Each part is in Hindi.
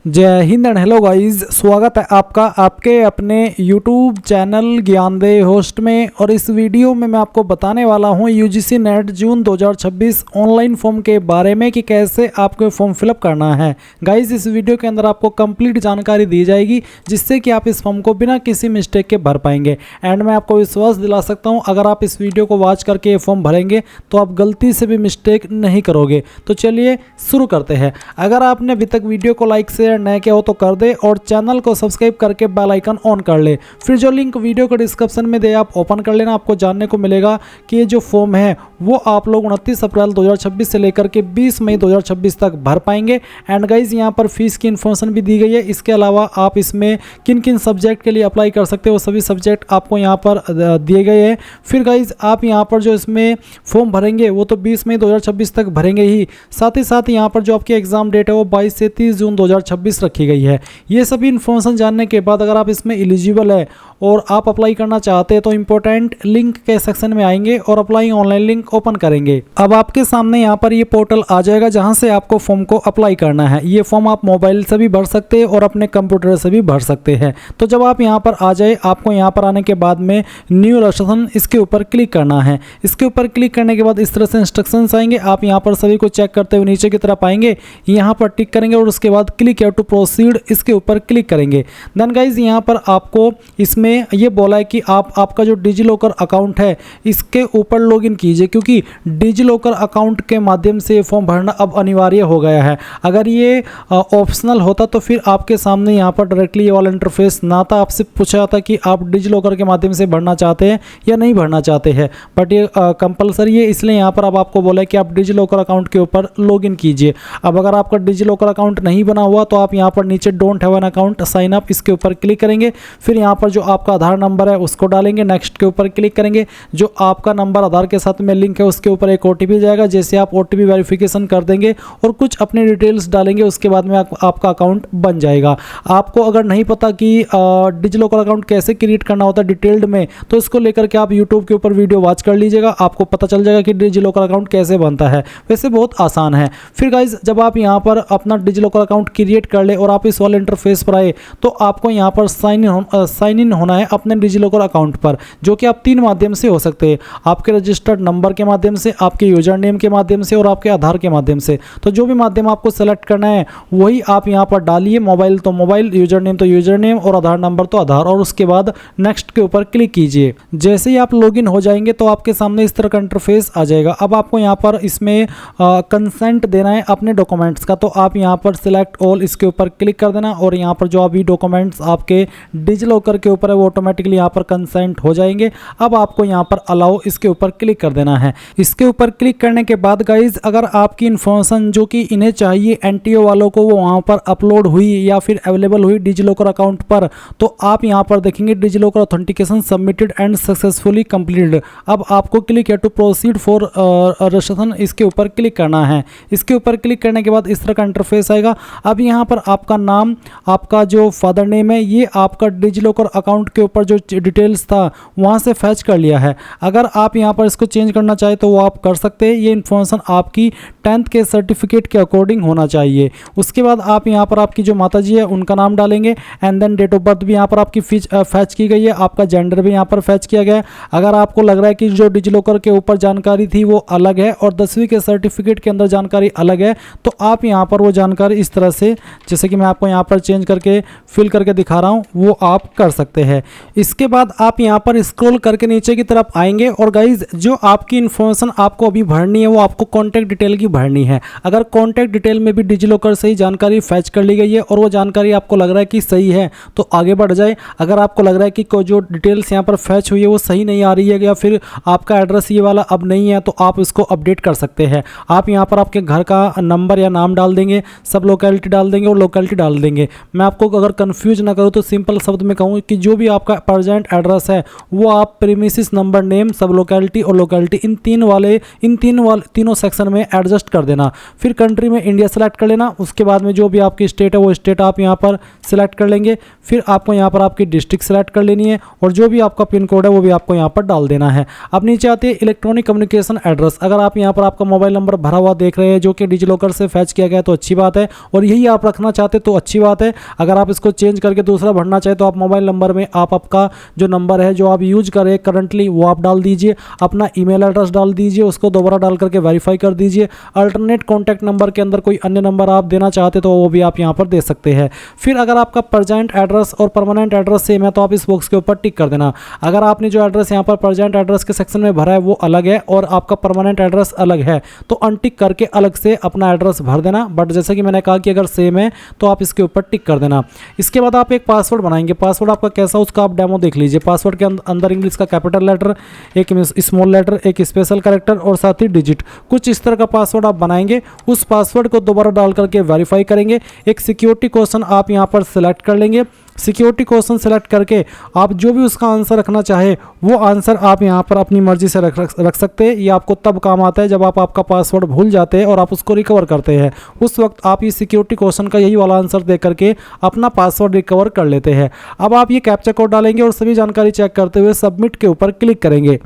जय हिंद एंड हेलो गाइस, स्वागत है आपका आपके अपने YouTube चैनल ज्ञानदेव होस्ट में। और इस वीडियो में मैं आपको बताने वाला हूं UGC NET June 2026 online form के बारे में कि कैसे आपको फॉर्म फिलअप करना है। गाइस, इस वीडियो के अंदर आपको कंप्लीट जानकारी दी जाएगी जिससे कि आप इस फॉर्म को बिना किसी मिस्टेक के भर पाएंगे। एंड मैं आपको विश्वास दिला सकता हूँ, अगर आप इस वीडियो को वॉच करके ये फॉर्म भरेंगे तो आप गलती से भी मिस्टेक नहीं करोगे। तो चलिए शुरू करते हैं। अगर आपने अभी तक वीडियो को लाइक से नए क्या हो तो कर दे और चैनल को सब्सक्राइब करके बेल आइकन ऑन कर ले। फिर जो लिंक वीडियो के डिस्क्रिप्शन में दे आप ओपन कर लेना। आपको जानने को मिलेगा कि ये जो फॉर्म है वो आप लोग 29 अप्रैल 2026 से लेकर के 20 मई 2026 तक भर पाएंगे। एंड गाइज, यहाँ पर फीस की इन्फॉर्मेशन भी दी गई है। इसके अलावा आप इसमें किन किन सब्जेक्ट के लिए अप्लाई कर सकते हो, सभी सब्जेक्ट आपको यहाँ पर दिए गए हैं। फिर गाइज, आप यहाँ पर जो इसमें फॉर्म भरेंगे वो तो 20 मई 2026 तक भरेंगे ही, साथ ही साथ यहाँ पर जो आपकी एग्जाम डेट है वो 22 से 30 जून 2026 रखी गई है। ये सभी इन्फॉर्मेशन जानने के बाद अगर आप इसमें एलिजिबल है और आप अप्लाई करना चाहते हैं तो इंपॉर्टेंट लिंक के सेक्शन में आएंगे और अप्लाई ऑनलाइन लिंक ओपन करेंगे। अब आपके सामने यहाँ पर ये पोर्टल आ जाएगा जहाँ से आपको फॉर्म को अप्लाई करना है। ये फॉर्म आप मोबाइल से भी भर सकते हैं और अपने कंप्यूटर से भी भर सकते हैं। तो जब आप यहाँ पर आ जाए, आपको यहाँ पर आने के बाद में न्यू रजिस्ट्रेशन इसके ऊपर क्लिक करना है। इसके ऊपर क्लिक करने के बाद इस तरह से इंस्ट्रक्शंस आएंगे। आप यहाँ पर सभी को चेक करते हुए नीचे की तरफ आएंगे, यहाँ पर टिक करेंगे और उसके बाद क्लिक टू प्रोसीड इसके ऊपर क्लिक करेंगे। देन गाइज, यहाँ पर आपको इसमें ये बोला है कि आपका जो डिजी लॉकर अकाउंट है इसके ऊपर लॉगिन कीजिए, क्योंकि डिजी लॉकर अकाउंट के माध्यम से फॉर्म भरना अब अनिवार्य हो गया है। अगर ये ऑप्शनल होता तो फिर आपके सामने यहाँ पर डायरेक्टली ये वाला इंटरफेस ना था, आपसे पूछा जाता कि आप डिजी लॉकर के माध्यम से भरना चाहते हैं या नहीं भरना चाहते हैं। बट ये कंपलसरी है, इसलिए यहाँ पर अब आपको बोला है कि आप डिजी लॉकर अकाउंट के ऊपर लॉगिन कीजिए। अब अगर आपका डिजी लॉकर अकाउंट नहीं बना हुआ तो आप यहाँ पर नीचे don't have an account sign up इसके ऊपर क्लिक करेंगे। फिर यहाँ पर जो आपका आधार नंबर है उसको डालेंगे, नेक्स्ट के ऊपर क्लिक करेंगे। जो आपका नंबर आधार के साथ में लिंक है उसके ऊपर एक ओटीपी जाएगा, जैसे आप ओटीपी वेरिफिकेशन कर देंगे और कुछ अपनी डिटेल्स डालेंगे, उसके बाद में आपका अकाउंट बन जाएगा। आपको अगर नहीं पता कि डिजी लॉकर अकाउंट कैसे क्रिएट करना होता है डिटेल्ड में, तो इसको लेकर के आप यूट्यूब के ऊपर वीडियो वॉच कर लीजिएगा, आपको पता चल जाएगा कि डिजी लॉकर अकाउंट कैसे बनता है। वैसे बहुत आसान है। फिर गाइज, जब आप यहाँ पर अपना डिजी लॉकर अकाउंट क्रिएट कर ले और आप इस वाले इंटरफेस पर आए तो आपको यहाँ पर साइन इन होना है अपने डिजी लॉकर अकाउंट पर, जो कि आप 3 माध्यम से हो सकते हैं। आपके रजिस्टर्ड नंबर के माध्यम से, आपके यूजर नेम के माध्यम से और आपके आधार के माध्यम से। तो जो भी माध्यम आपको सेलेक्ट करना है वही आप यहाँ पर डालिए। मोबाइल तो मोबाइल, यूजर नेम तो यूजर नेम और आधार नंबर तो आधार, और उसके बाद नेक्स्ट के ऊपर क्लिक कीजिए। जैसे ही आप लॉगिन हो जाएंगे तो आपके सामने इस तरह का इंटरफेस आ जाएगा। अब आपको यहाँ पर इसमें कंसेंट देना है अपने डॉक्यूमेंट्स का, तो आप यहाँ पर सिलेक्ट ऑल इसके ऊपर क्लिक कर देना और यहाँ पर जो अभी डॉक्यूमेंट्स आपके डिजी लॉकर के ऊपर है वो ऑटोमेटिकली यहाँ पर कंसेंट हो जाएंगे। अब आपको यहाँ पर अलाउ इसके ऊपर क्लिक कर देना है। इसके ऊपर क्लिक करने के बाद गाइज, अगर आपकी इन्फॉर्मेशन जो कि इन्हें चाहिए एनटीओ वालों को वो वहाँ पर अपलोड हुई या फिर अवेलेबल हुई डिजी लॉकर अकाउंट पर, तो आप यहाँ पर देखेंगे DigiLocker authentication submitted and successfully completed. अब आपको click to proceed for registration इसके ऊपर क्लिक करना है। इसके ऊपर क्लिक करने के बाद इस तरह का इंटरफेस आएगा। अब यहाँ पर आपका नाम, आपका जो फादर नेम है, ये आपका डिजी लॉकर अकाउंट के ऊपर जो डिटेल्स था वहाँ से फैच कर लिया है। अगर आप यहाँ पर इसको चेंज करना चाहे तो वो आप कर सकते हैं। ये इन्फॉर्मेशन आपकी 10th के सर्टिफिकेट के अकॉर्डिंग होना चाहिए। उसके बाद आप यहाँ पर आपकी जो माता जी है उनका नाम डालेंगे and then date of birth भी यहाँ पर आपकी फैच की गई है, आपका जेंडर भी यहाँ पर फैच किया गया है। अगर आपको लग रहा है कि जो डिजी लॉकर के ऊपर जानकारी थी वो अलग है और 10वीं के सर्टिफिकेट के अंदर जानकारी अलग है, तो आप यहाँ पर वो जानकारी इस तरह से, जैसे कि मैं आपको यहाँ पर चेंज करके फिल करके दिखा रहा हूँ, वो आप कर सकते हैं। इसके बाद आप यहाँ पर स्क्रॉल करके नीचे की तरफ आएंगे और गाइज, जो आपकी इन्फॉर्मेशन आपको अभी भरनी है वो आपको कॉन्टैक्ट डिटेल की भरनी है। अगर कॉन्टैक्ट डिटेल में भी डिजी लॉकर से ही जानकारी फैच कर ली गई है और वो जानकारी आपको लग रहा है कि सही है तो आगे बढ़ जाए। अगर आपको लग रहा है कि जो डिटेल्स यहाँ पर फैच हुई है वो सही नहीं आ रही है या फिर आपका एड्रेस ये वाला अब नहीं है, तो आप इसको अपडेट कर सकते हैं। आप यहाँ पर आपके घर का नंबर या नाम डाल देंगे, सब लोकेलिटी डाल देंगे और लोकेलिटी डाल देंगे। मैं आपको अगर कंफ्यूज ना करूँ तो सिंपल शब्द में कहूँ कि जो भी आपका प्रेजेंट एड्रेस है वो आप प्रीमिसेस नंबर, नेम, सब लोकेलिटी और लोकेलिटी इन तीनों सेक्शन में एडजस्ट कर देना। फिर कंट्री में इंडिया सेलेक्ट कर लेना। उसके बाद में जो भी आपकी स्टेट है वो स्टेट आप यहाँ पर सिलेक्ट कर लेंगे। फिर आपको यहाँ पर आपकी डिस्ट्रिक्ट सेलेक्ट कर लेनी है और जो भी आपका पिन कोड है वो भी आपको यहाँ पर डाल देना है। अब नीचे आते हैं इलेक्ट्रॉनिक कम्युनिकेशन एड्रेस। अगर आप यहाँ पर आपका मोबाइल नंबर भरा हुआ देख रहे हैं जो कि डिजी लॉकर से फैच किया गया तो अच्छी बात है, और यही आप रखना चाहते तो अच्छी बात है। अगर आप इसको चेंज करके दूसरा भरना चाहे तो आप मोबाइल नंबर में आप आपका जो नंबर है जो आप यूज कर रहे हैं करंटली वो आप डाल दीजिए, अपना ईमेल एड्रेस डाल दीजिए, उसको दोबारा डाल करके वेरीफाई कर दीजिए। अल्टरनेट कॉन्टैक्ट नंबर के अंदर कोई अन्य नंबर आप देना चाहते तो वो भी आप यहाँ पर दे सकते हैं। फिर अगर आपका प्रेजेंट एड्रेस और परमानेंट एड्रेस सेम है तो आप इस बॉक्स के ऊपर टिक कर देना। अगर आपने जो एड्रेस यहाँ पर प्रेजेंट एड्रेस के सेक्शन में भरा है वो अलग है और आपका परमानेंट एड्रेस अलग है तो अनटिक करके अलग से अपना एड्रेस भर देना। बट जैसे कि मैंने कहा कि अगर सेम है तो आप इसके ऊपर टिक कर देना। इसके बाद आप एक पासवर्ड बनाएंगे। पासवर्ड आपका कैसा उसका आप डेमो देख लीजिए। पासवर्ड के अंदर इंग्लिश का कैपिटल लेटर, एक स्मॉल लेटर, एक स्पेशल कैरेक्टर और साथ ही डिजिट, कुछ इस तरह का पासवर्ड आप बनाएंगे। उस पासवर्ड को दोबारा डाल करके वेरीफाई करेंगे। एक सिक्योरिटी क्वेश्चन आप यहाँ पर सिलेक्ट कर लेंगे। सिक्योरिटी क्वेश्चन सेलेक्ट करके आप जो भी उसका आंसर रखना चाहे वो आंसर आप यहाँ पर अपनी मर्जी से रख सकते हैं। ये आपको तब काम आता है जब आप आपका पासवर्ड भूल जाते हैं और आप उसको रिकवर करते हैं। उस वक्त आप ये सिक्योरिटी क्वेश्चन का यही वाला आंसर दे करके अपना पासवर्ड रिकवर कर लेते हैं। अब आप ये कैप्चा कोड डालेंगे और सभी जानकारी चेक करते हुए सबमिट के ऊपर क्लिक करेंगे।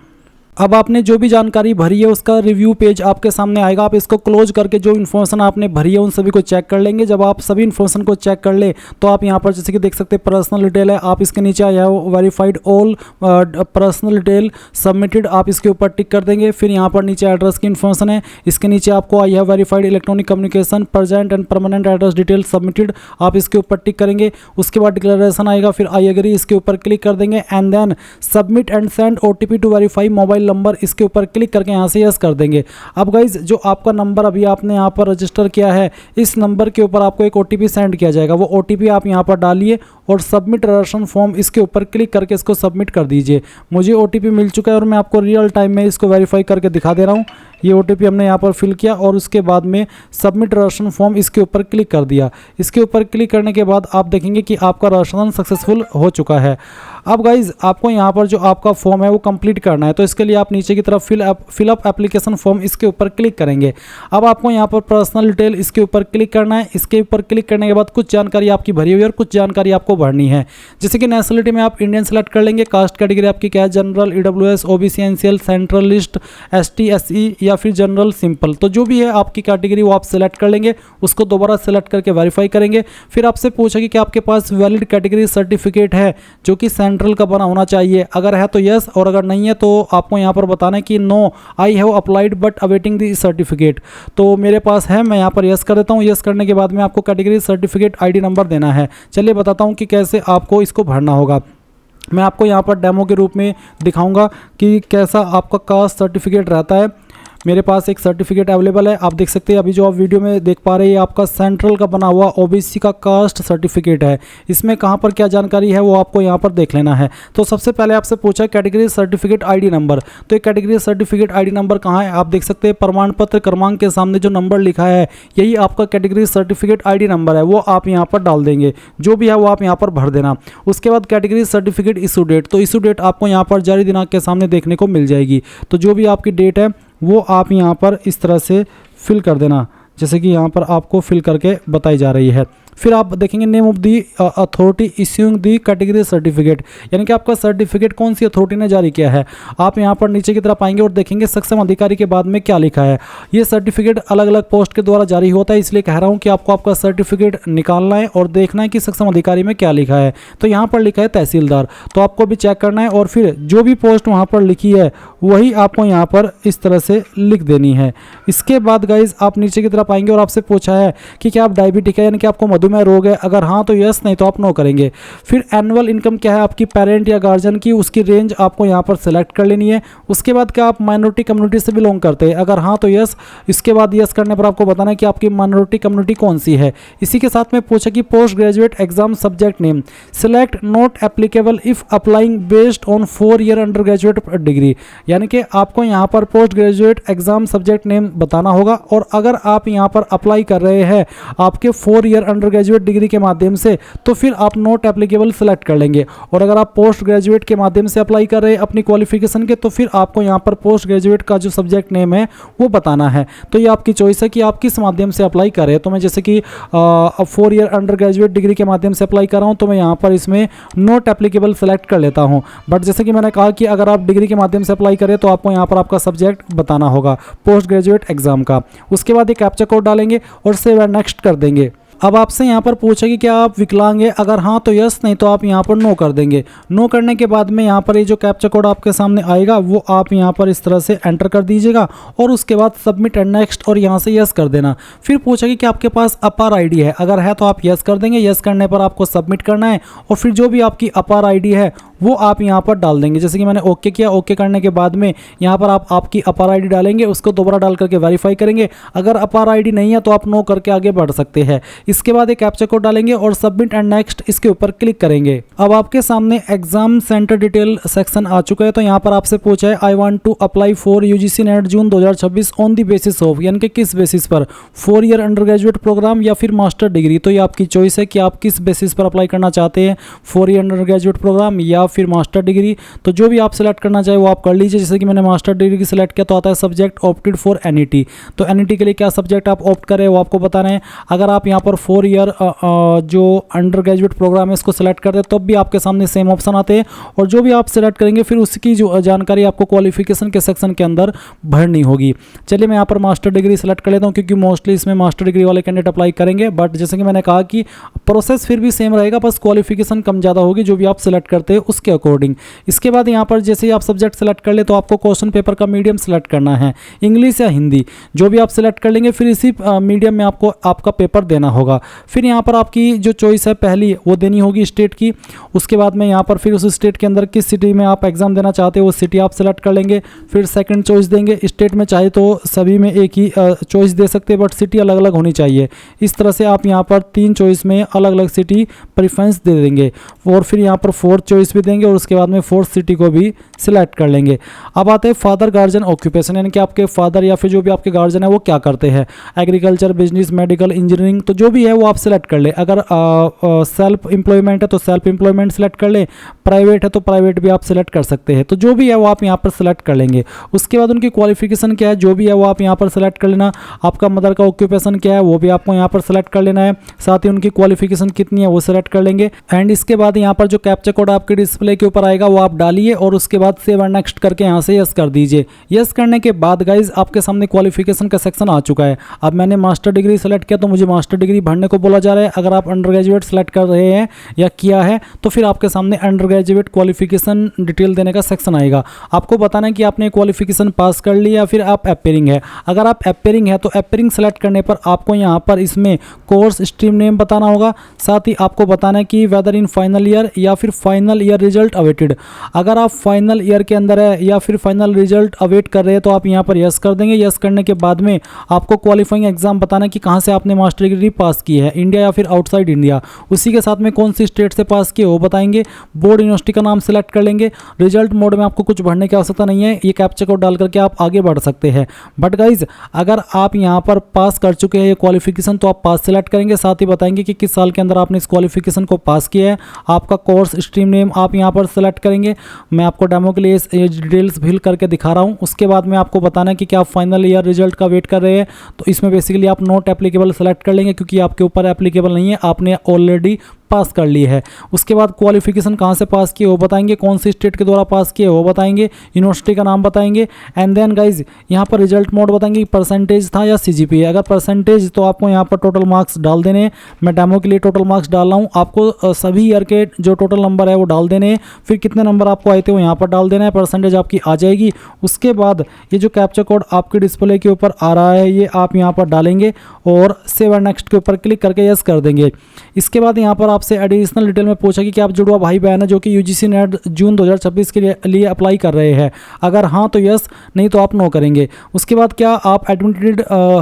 अब आपने जो भी जानकारी भरी है उसका रिव्यू पेज आपके सामने आएगा। आप इसको क्लोज करके जो इन्फॉर्मेशन आपने भरी है उन सभी को चेक कर लेंगे। जब आप सभी इन्फॉर्मेशन को चेक कर ले तो आप यहाँ पर जैसे कि देख सकते हैं पर्सनल डिटेल है, आप इसके नीचे आया verified all personal detail submitted, आप इसके ऊपर टिक कर देंगे। फिर यहाँ पर नीचे एड्रेस की इन्फॉर्मेशन है, इसके नीचे आपको आई है verified electronic communication present and permanent address detail submitted, आप इसके ऊपर टिक करेंगे। उसके बाद डिक्लेरेशन आएगा, फिर आई एग्री इसके ऊपर क्लिक कर देंगे and then submit and send OTP to verify mobile number, इसके ऊपर क्लिक करके यहाँ से यस कर देंगे। अब गाइज जो आपका नंबर अभी आपने यहाँ पर रजिस्टर किया है इस नंबर के ऊपर आपको एक OTP सेंड किया जाएगा। वो OTP आप यहाँ पर डालिए और सबमिट रजिस्ट्रेशन फॉर्म इसके ऊपर क्लिक करके इसको सबमिट कर दीजिए। मुझे OTP मिल चुका है और मैं आपको रियल टाइम में इसको वेरीफाई करके दिखा दे रहा हूँ। ये OTP हमने यहाँ पर फिल किया और उसके बाद में सबमिट रजिस्ट्रेशन फॉर्म इसके ऊपर क्लिक कर दिया। इसके ऊपर क्लिक करने के बाद आप देखेंगे कि आपका रजिस्ट्रेशन सक्सेसफुल हो चुका है। अब गाइज आपको यहाँ पर जो आपका फॉर्म है वो कंप्लीट करना है तो इसके लिए आप नीचे की तरफ फिल अप एप्लीकेशन फॉर्म इसके ऊपर क्लिक करेंगे। अब आपको यहाँ पर पर्सनल डिटेल इसके ऊपर क्लिक करना है। इसके ऊपर क्लिक करने के बाद कुछ जानकारी आपकी भरी हुई है और कुछ जानकारी आपको भरनी है। जैसे कि नेशनलिटी में आप इंडियन सेलेक्ट कर लेंगे। कास्ट कैटेगरी आपकी क्या है, general, EWS, OBC, NCL, central list, ST, SE या फिर जनरल सिंपल, तो जो भी है आपकी कैटेगरी वो आप सेलेक्ट कर लेंगे। उसको दोबारा सेलेक्ट करके वेरीफाई करेंगे। फिर आपसे पूछेगी कि आपके पास वैलिड कैटेगरी सर्टिफिकेट है जो कि सेंट्रल का बना होना चाहिए। अगर है तो यस और अगर नहीं है तो आपको यहाँ पर बताना है कि no I have applied but awaiting the certificate. तो मेरे पास है, मैं यहाँ पर यस कर देता हूँ। यस करने के बाद में आपको कैटेगरी सर्टिफिकेट ID नंबर देना है। चलिए बताता हूँ कि कैसे आपको इसको भरना होगा। मैं आपको यहाँ पर डेमो के रूप में दिखाऊंगा कि कैसा आपका कास्ट सर्टिफिकेट रहता है। मेरे पास एक सर्टिफिकेट अवेलेबल है, आप देख सकते हैं। अभी जो आप वीडियो में देख पा रहे हैं आपका सेंट्रल का बना हुआ OBC का कास्ट सर्टिफिकेट है। इसमें कहाँ पर क्या जानकारी है वो आपको यहाँ पर देख लेना है। तो सबसे पहले आपसे पूछा कैटेगरी सर्टिफिकेट ID नंबर, तो ये कैटेगरी सर्टिफिकेट ID नंबर कहाँ है, आप देख सकते हैं प्रमाण पत्र क्रमांक के सामने जो नंबर लिखा है यही आपका कैटेगरी सर्टिफिकेट ID नंबर है, वो आप यहाँ पर डाल देंगे। जो भी है वो आप यहाँ पर भर देना। उसके बाद कैटेगरी सर्टिफिकेट इशू डेट, तो इशू डेट आपको यहाँ पर जारी दिनांक के सामने देखने को मिल जाएगी। तो जो भी आपकी डेट है वो आप यहाँ पर इस तरह से फिल कर देना जैसे कि यहाँ पर आपको फिल करके बताई जा रही है। फिर आप देखेंगे name of the authority issuing the category certificate, यानी कि आपका सर्टिफिकेट कौन सी अथॉरिटी ने जारी किया है। आप यहाँ पर नीचे की तरफ आएंगे और देखेंगे सक्षम अधिकारी के बाद में क्या लिखा है। ये सर्टिफिकेट अलग अलग पोस्ट के द्वारा जारी होता है, इसलिए कह रहा हूँ कि आपको आपका सर्टिफिकेट निकालना है और देखना है कि सक्षम अधिकारी में क्या लिखा है। तो यहाँ पर लिखा है तहसीलदार, तो आपको भी चेक करना है और फिर जो भी पोस्ट वहाँ पर लिखी है वही आपको यहाँ पर इस तरह से लिख देनी है। इसके बाद गाइज आप नीचे की तरफ आएंगे और आपसे पूछा है कि क्या आप डायबिटिक है, यानी कि आपको मधुमेह रोग है। अगर हाँ तो यस, नहीं तो आप नो करेंगे। फिर एनुअल इनकम क्या है आपकी पेरेंट या गार्जियन की, उसकी रेंज आपको यहाँ पर सेलेक्ट कर लेनी है। उसके बाद क्या आप माइनॉरिटी कम्युनिटी से बिलोंग करते हैं, अगर हाँ तो यस। इसके बाद यस करने पर आपको बताना है कि आपकी माइनॉरिटी कम्युनिटी कौन सी है। इसी के साथ में पूछा कि post graduate exam subject name select not applicable if applying based on 4 year under graduate degree, यानी कि आपको यहाँ पर post graduate exam subject name बताना होगा। और अगर आप यहाँ पर अप्लाई कर रहे हैं आपके 4 ईयर अंडर ग्रेजुएट डिग्री के माध्यम से तो फिर आप नॉट एप्लीकेबल सेलेक्ट कर लेंगे। और अगर आप पोस्ट ग्रेजुएट के माध्यम से अप्लाई कर रहे हैं अपनी क्वालिफिकेशन के, तो फिर आपको यहाँ पर पोस्ट ग्रेजुएट का जो सब्जेक्ट नेम है वो बताना है। तो ये आपकी चॉइस है कि आप किस माध्यम से अप्लाई करें। तो मैं जैसे कि 4 ईयर अंडर ग्रेजुएट डिग्री के माध्यम से अप्लाई कर रहा हूँ तो मैं यहाँ पर इसमें नॉट एप्लीकेबल सेलेक्ट कर लेता हूँ। बट जैसे कि मैंने कहा कि अगर आप डिग्री के माध्यम से अप्लाई करें तो आपको यहाँ पर आपका सब्जेक्ट बताना होगा पोस्ट ग्रेजुएट एग्जाम का। उसके बाद एक कैप्चा कोड डालेंगे और सेव एंड नेक्स्ट कर देंगे। अब आपसे यहाँ पर पूछा कि क्या आप विकलांग हैं, अगर हाँ तो यस, नहीं तो आप यहाँ पर नो कर देंगे। नो करने के बाद में यहाँ पर ये जो कैप्चा कोड आपके सामने आएगा वो आप यहाँ पर इस तरह से एंटर कर दीजिएगा और उसके बाद सबमिट एंड नेक्स्ट और यहाँ से यस कर देना। फिर पूछा कि क्या आपके पास अपार आईडी है, अगर है तो आप यस कर देंगे। यस करने पर आपको सबमिट करना है और फिर जो भी आपकी अपार आईडी है वो आप यहाँ पर डाल देंगे। जैसे कि मैंने ओके किया, ओके करने के बाद में यहाँ पर आप आपकी अपार आईडी डालेंगे, उसको दोबारा डाल करके वेरीफाई करेंगे। अगर अपार आईडी नहीं है तो आप नो करके आगे बढ़ सकते हैं। इसके बाद एक कैप्चा कोड डालेंगे और सबमिट एंड नेक्स्ट इसके ऊपर क्लिक करेंगे। अब आपके सामने एग्जाम सेंटर डिटेल सेक्शन आ चुका है। तो यहाँ पर आपसे पूछा है I want to apply for UGC NET June 2026 on the basis of, यानी कि किस बेसिस पर, 4 ईयर अंडर ग्रेजुएट प्रोग्राम या फिर मास्टर डिग्री। तो ये आपकी चॉइस है कि आप किस बेसिस पर अप्लाई करना चाहते हैं, 4 ईयर अंडर ग्रेजुएट प्रोग्राम या फिर मास्टर डिग्री। तो जो भी आप सिलेक्ट करना चाहे वो आप कर लीजिए। जैसे कि मैंने मास्टर डिग्री की सिलेक्ट किया तो आता है सब्जेक्ट ऑप्टेड फॉर एनईटी। तो एनईटी के लिए क्या सब्जेक्ट आप ऑप्ट करें वो आपको बताना है। अगर आप यहाँ पर 4 ईयर जो अंडर ग्रेजुएट प्रोग्राम है इसको सिलेक्ट करते हैं तब भी आपके सामने सेम ऑप्शन आते हैं और जो भी आप सिलेक्ट करेंगे फिर उसकी जो जानकारी आपको क्वालिफिकेशन के सेक्शन के अंदर भरनी होगी। चलिए मैं यहाँ पर मास्टर डिग्री सेलेक्ट कर लेता हूँ क्योंकि मोस्टली इसमें मास्टर डिग्री वाले कैंडिडेट अप्लाई करेंगे। बट जैसे कि मैंने कहा कि प्रोसेस फिर भी सेम रहेगा, बस क्वालिफिकेशन कम ज़्यादा होगी जो भी आप सिलेक्ट करते हैं उसके अकॉर्डिंग। इसके बाद यहाँ पर जैसे ही आप सब्जेक्ट सेलेक्ट कर ले तो आपको क्वेश्चन पेपर का मीडियम सेलेक्ट करना है, इंग्लिश या हिंदी, जो भी आप सिलेक्ट कर लेंगे फिर इसी मीडियम में आपको आपका पेपर देना होगा। फिर यहाँ पर आपकी जो चॉइस है पहली वो देनी होगी स्टेट की। उसके बाद में यहाँ पर फिर उस स्टेट के अंदर किस सिटी में आप एग्जाम देना चाहते हो वो सिटी आप सेलेक्ट कर लेंगे। फिर सेकंड चॉइस देंगे, स्टेट में चाहे तो सभी में एक ही चॉइस दे सकते हैं बट सिटी अलग अलग होनी चाहिए। इस तरह से आप यहाँ पर 3 चॉइस में अलग अलग सिटी प्रेफरेंस दे देंगे और फिर यहाँ पर 4th चॉइस भी देंगे और उसके बाद में 4th सिटी को भी सिलेक्ट कर लेंगे। अब आते हैं फादर गार्जियन ऑक्यूपेशन, यानी कि आपके फादर या फिर जो भी आपके गार्जियन है वो क्या करते हैं, एग्रीकल्चर, बिजनेस, मेडिकल, इंजीनियरिंग, तो जो भी है वो आप सिलेक्ट कर ले। अगर सेल्फ एम्प्लॉयमेंट है तो सेल्फ एम्प्लॉयमेंट सेलेक्ट कर ले, प्राइवेट है तो प्राइवेट भी आप सिलेक्ट कर सकते हैं। तो जो भी है वो आप यहाँ पर सिलेक्ट कर लेंगे। उसके बाद उनकी क्वालिफिकेशन क्या है जो भी है वो आप यहाँ पर सिलेक्ट कर लेना। आपका मदर का ऑक्यूपेशन क्या है वो भी आपको यहाँ पर सिलेक्ट कर लेना है, साथ ही उनकी क्वालिफिकेशन कितनी है वो सिलेक्ट कर लेंगे। एंड इसके बाद यहाँ पर जो कैप्चा कोड आपके डिस्प्ले के ऊपर आएगा वो आप डालिए और उसके बाद सेव एंड नेक्स्ट करके यहाँ से यस कर दीजिए। यस करने के बाद गाइज आपके सामने क्वालिफिकेशन का सेक्शन आ चुका है। अब मैंने मास्टर डिग्री सेलेक्ट किया तो मुझे मास्टर डिग्री भरने को बोला जा रहा है। अगर आप अंडर ग्रेजुएट सेलेक्ट कर रहे हैं या किया है तो फिर आपके सामने अंडर ग्रेजुएट क्वालिफिकेशन डिटेल देने का सेक्शन आएगा। आपको बताना है कि आपने क्वालिफिकेशन पास कर ली या फिर आप एपेयरिंग है। अगर आप एपेयरिंग है तो एपेयरिंग सेलेक्ट करने पर आपको यहाँ पर इसमें कोर्स स्ट्रीम नेम बताना होगा। साथ ही आपको बताना है कि वेदर इन फाइनल ईयर या फिर फाइनल ईयर रिजल्ट अवेटेड। अगर आप फाइनल ईयर के अंदर है या फिर फाइनल रिजल्ट अवेट कर रहे हैं तो आप यहाँ पर यस कर देंगे। यस करने के बाद में आपको क्वालिफाइंग एग्जाम बताना है कि कहाँ से आपने मास्टर डिग्री पास की है, इंडिया या फिर आउटसाइड इंडिया। उसी के साथ में कौन सी स्टेट से पास किए वो बताएंगे। बोर्ड यूनिवर्सिटी का नाम सेलेक्ट कर लेंगे। रिजल्ट मोड में आपको कुछ भरने की आवश्यकता नहीं है, ये कैप्चा कोड डाल करके आप आगे बढ़ सकते हैं। बट गाइज अगर आप यहाँ पर पास कर चुके हैं ये क्वालिफिकेशन तो आप पास सेलेक्ट करेंगे, साथ ही बताएंगे कि किस साल के अंदर आपने इस क्वालिफिकेशन को पास किया है। आपका कोर्स स्ट्रीम नेम आप यहाँ पर सेलेक्ट करेंगे। मैं आपको डेमो के लिए ये डिटेल्स फिल करके दिखा रहा हूँ। उसके बाद में आपको बताना है कि क्या आप फाइनल ईयर रिजल्ट का वेट कर रहे हैं तो इसमें बेसिकली आप नॉट एप्लीकेबल सेलेक्ट कर लेंगे क्योंकि आपके ऊपर एप्लीकेबल नहीं है, आपने ऑलरेडी पास कर ली है। उसके बाद क्वालिफिकेशन कहाँ से पास किए वो बताएंगे, कौन सी स्टेट के द्वारा पास किए वो बताएंगे, यूनिवर्सिटी का नाम बताएंगे। एंड देन गाइज यहाँ पर रिजल्ट मोड बताएंगे परसेंटेज था या सीजीपीए। अगर परसेंटेज तो आपको यहाँ पर टोटल मार्क्स डाल देने हैं। मैं डेमो के लिए टोटल मार्क्स डाल रहा हूँ, आपको सभी ईयर के जो टोटल नंबर है वो डाल देने हैं। फिर कितने नंबर आपको आए थे वो यहाँ पर डाल देना है, परसेंटेज आपकी आ जाएगी। उसके बाद ये जो कैप्चा कोड आपके डिस्प्ले के ऊपर आ रहा है ये आप यहाँ पर डालेंगे और सेव एंड नेक्स्ट के ऊपर क्लिक करके यस कर देंगे। इसके बाद यहाँ पर आपसे एडिशनल डिटेल में पूछा कि आप जुड़वा भाई बहन है जो कि यूजीसी नेट जून 2026 के लिए अप्लाई कर रहे हैं। अगर हाँ तो यस, नहीं तो आप नो करेंगे। उसके बाद क्या आप एडमिटेड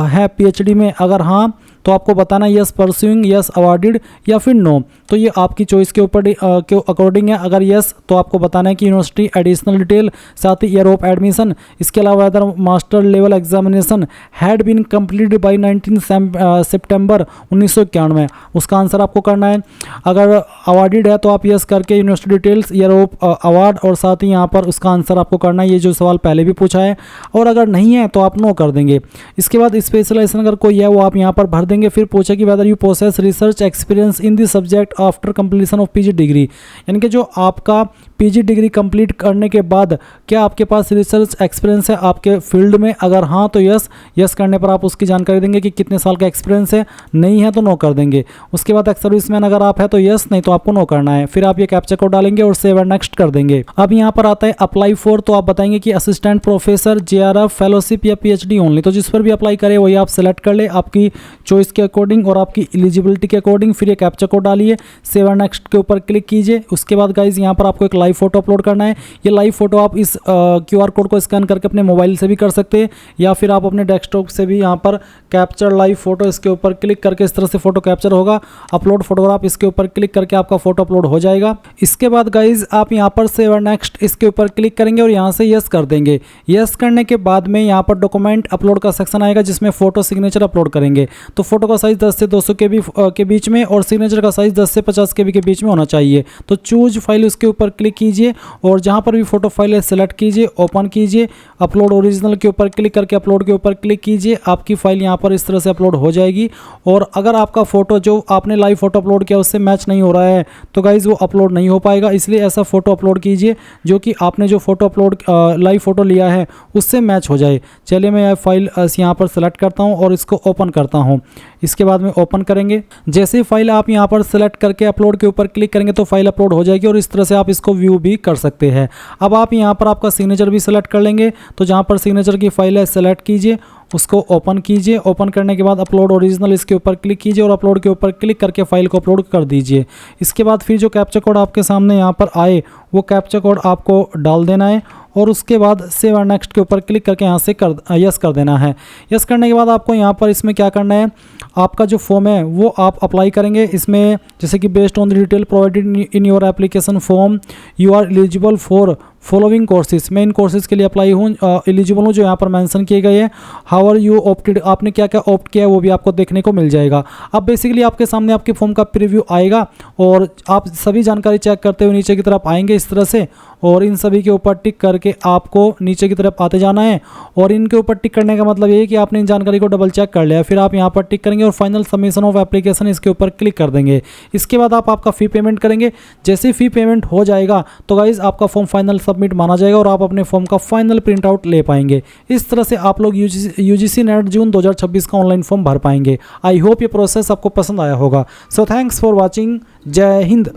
है पीएचडी में, अगर हाँ तो आपको बताना यस परस्यूइंग, यस अवार्डेड या फिर नो। तो ये आपकी चॉइस के ऊपर के अकॉर्डिंग है। अगर यस तो आपको बताना है कि यूनिवर्सिटी एडिशनल डिटेल, साथ ही ईयर ऑफ एडमिशन। इसके अलावा other master level examination had been completed by 19 सितंबर 1991, उसका आंसर आपको करना है। अगर अवार्डेड है तो आप यस करके university details, year of award और साथ ही यहाँ पर उसका आंसर आपको करना है। ये जो सवाल पहले भी पूछा है। और अगर नहीं है तो आप नो कर देंगे। इसके बाद स्पेशलाइजेशन अगर कोई है वो आप यहाँ पर भर देंगे। फिर पूछा कि whether you possess research experience in the subject after completion of PG degree, यानी कि जो आपका पीजी डिग्री कंप्लीट करने के बाद क्या आपके पास रिसर्च एक्सपीरियंस है आपके फील्ड में, अगर हाँ तो यस, यस करने पर आप उसकी जानकारी देंगे कि कितने साल का एक्सपीरियंस है, नहीं है तो नो कर देंगे। उसके बाद एक्स सर्विसमैन अगर आप है तो यस, नहीं तो आपको नो करना है। फिर आप ये कैप्चा कोड डालेंगे और सेव एंड नेक्स्ट कर देंगे। अब यहाँ पर आता है अप्लाई फॉर, तो आप बताएंगे कि असिस्टेंट प्रोफेसर, जेआरएफ, फेलोशिप या पीएचडी ओनली, तो जिस पर भी अप्लाई करें वही आप सेलेक्ट कर ले आपकी चॉइस के अकॉर्डिंग और आपकी एलिजिबिलिटी के अकॉर्डिंग। फिर ये कैप्चा कोड डालिए, सेव एंड नेक्स्ट के ऊपर क्लिक कीजिए। उसके बाद गाइज यहाँ पर आपको एक लाइव फोटो अपलोड करना है। ये लाइव फोटो आप इस क्यूआर कोड को स्कैन करके अपने मोबाइल से भी कर सकते हैं या फिर आप अपने डेस्कटॉप से भी यहाँ पर कैप्चर लाइव फोटो, इसके ऊपर क्लिक करके इस तरह से फोटो कैप्चर होगा, अपलोड फोटोग्राफ, इसके ऊपर क्लिक करके आपका फोटो अपलोड हो जाएगा। इसके बाद गाइज आप यहाँ पर सेव एंड नेक्स्ट इसके ऊपर क्लिक करेंगे और यहाँ से यस कर देंगे। यस करने के बाद में यहाँ पर डॉक्यूमेंट अपलोड का सेक्शन आएगा जिसमें फोटो सिग्नेचर अपलोड करेंगे। तो फोटो का साइज 10 से 200 KB के बीच में और सिग्नेचर का साइज 10 से 50 KB के बीच में होना चाहिए। तो चूज फाइल उसके ऊपर क्लिक कीजिए और जहाँ पर भी फोटो फाइल है सेलेक्ट कीजिए, ओपन कीजिए, अपलोड ओरिजिनल के ऊपर क्लिक करके अपलोड के ऊपर क्लिक कीजिए। आपकी फाइल यहाँ पर इस तरह से अपलोड हो जाएगी। और अगर आपका फोटो जो आपने लाइव फोटो अपलोड किया उससे मैच नहीं हो रहा है तो गाइज वो अपलोड नहीं हो पाएगा, इसलिए ऐसा फोटो अपलोड कीजिए जो कि आपने जो फोटो अपलोड लाइव फोटो लिया है उससे मैच हो जाए। चलिए मैं यह फाइल यहाँ पर सेलेक्ट करता हूँ और इसको ओपन करता हूँ। इसके बाद में ओपन करेंगे, जैसे ही फाइल आप यहाँ पर सेलेक्ट करके अपलोड के ऊपर क्लिक करेंगे तो फाइल अपलोड हो जाएगी और इस तरह से आप इसको व्यू भी कर सकते हैं। अब आप यहाँ पर आपका सिग्नेचर भी सेलेक्ट कर लेंगे, तो जहाँ पर सिग्नेचर की फाइल है सेलेक्ट कीजिए, उसको ओपन कीजिए। ओपन करने के बाद अपलोड ओरिजिनल इसके ऊपर क्लिक कीजिए और अपलोड के ऊपर क्लिक करके फाइल को अपलोड कर दीजिए। इसके बाद फिर जो कैप्चा कोड आपके सामने यहाँ पर आए वो कैप्चा कोड आपको डाल देना है और उसके बाद सेव एंड नेक्स्ट के ऊपर क्लिक करके यहाँ से यस कर देना है। यस करने के बाद आपको यहाँ पर इसमें क्या करना है, आपका जो फॉर्म है वो आप अप्लाई करेंगे। इसमें जैसे कि based on the detail provided in your application form you are eligible for following courses, मैं इन कोर्सेज के लिए अप्लाई हूँ, एलिजिबल हूँ जो यहाँ पर मेंशन किए गए हैं। हाउ आर यू ऑप्टेड, आपने क्या क्या ऑप्ट किया है वो भी आपको देखने को मिल जाएगा। अब बेसिकली आपके सामने आपके फॉर्म का प्रीव्यू आएगा और आप सभी जानकारी चेक करते हुए नीचे की तरफ आएंगे इस तरह से और इन सभी के ऊपर टिक करके आपको नीचे की तरफ आते जाना है। और इनके ऊपर टिक करने का मतलब ये है कि आपने इन जानकारी को डबल चेक कर लिया। फिर आप यहाँ पर टिक करेंगे और फाइनल सबमिशन ऑफ एप्लीकेशन इसके ऊपर क्लिक कर देंगे। इसके बाद आप आपका फ़ी पेमेंट करेंगे। जैसे ही फ़ी पेमेंट हो जाएगा तो गाइज आपका फॉर्म फाइनल सबमिट माना जाएगा और आप अपने फॉर्म का फाइनल प्रिंट आउट ले पाएंगे। इस तरह से आप लोग यूजीसी नेट जून 2026 का ऑनलाइन फॉर्म भर पाएंगे। आई होप ये प्रोसेस आपको पसंद आया होगा। So thanks for watching. जय हिंद।